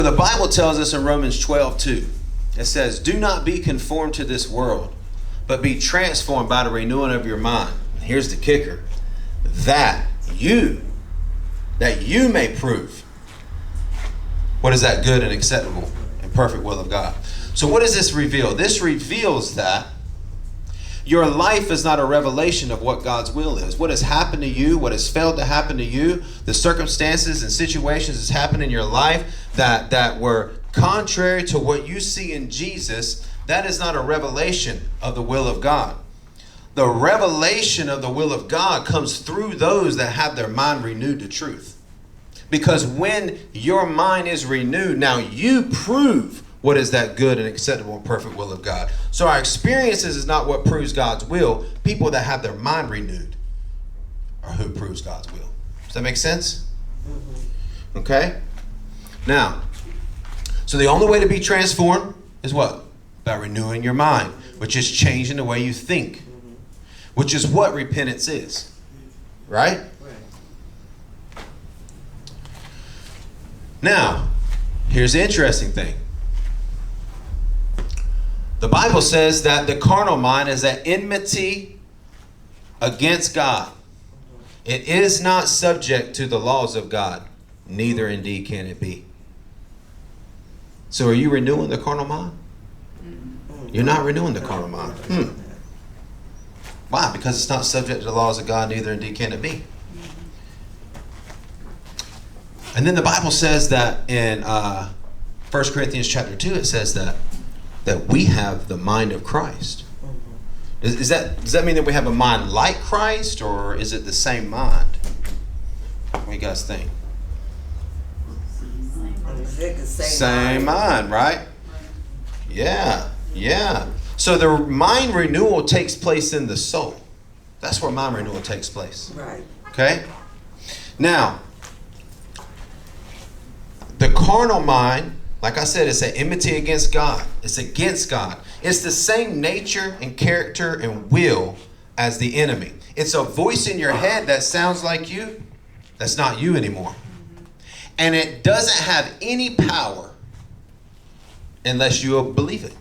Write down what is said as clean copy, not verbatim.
The Bible tells us in Romans 12:2, it says, do not be conformed to this world, but be transformed by the renewing of your mind. Here's the kicker, that you may prove what is that good and acceptable and perfect will of God. So what does this reveal? This reveals that your life is not a revelation of what God's will is. What has happened to you, what has failed to happen to you, the circumstances and situations that's happened in your life that were contrary to what you see in Jesus, that is not a revelation of the will of God. The revelation of the will of God comes through those that have their mind renewed to truth. Because when your mind is renewed, now you prove what is that good and acceptable and perfect will of God. So our experiences is not what proves God's will. People that have their mind renewed are who proves God's will. Does that make sense? Mm-hmm. Okay? Now, so the only way to be transformed is what? By renewing your mind, which is changing the way you think, which is what repentance is. Right? Now, here's the interesting thing. The Bible says that the carnal mind is at enmity against God. It is not subject to the laws of God, neither indeed can it be. So are you renewing the carnal mind? You're not renewing the carnal mind. Why? Because it's not subject to the laws of God, neither indeed can it be. And then the Bible says that in 1 Corinthians chapter 2, it says that we have the mind of Christ. Does that mean that we have a mind like Christ, or is it the same mind? What do you guys think? Same mind, right? Yeah. So the mind renewal takes place in the soul. That's where mind renewal takes place. Right. Okay? Now, the carnal mind, like I said, it's an enmity against God. It's against God. It's the same nature and character and will as the enemy. It's a voice in your head that sounds like you. That's not you anymore. And it doesn't have any power unless you believe it.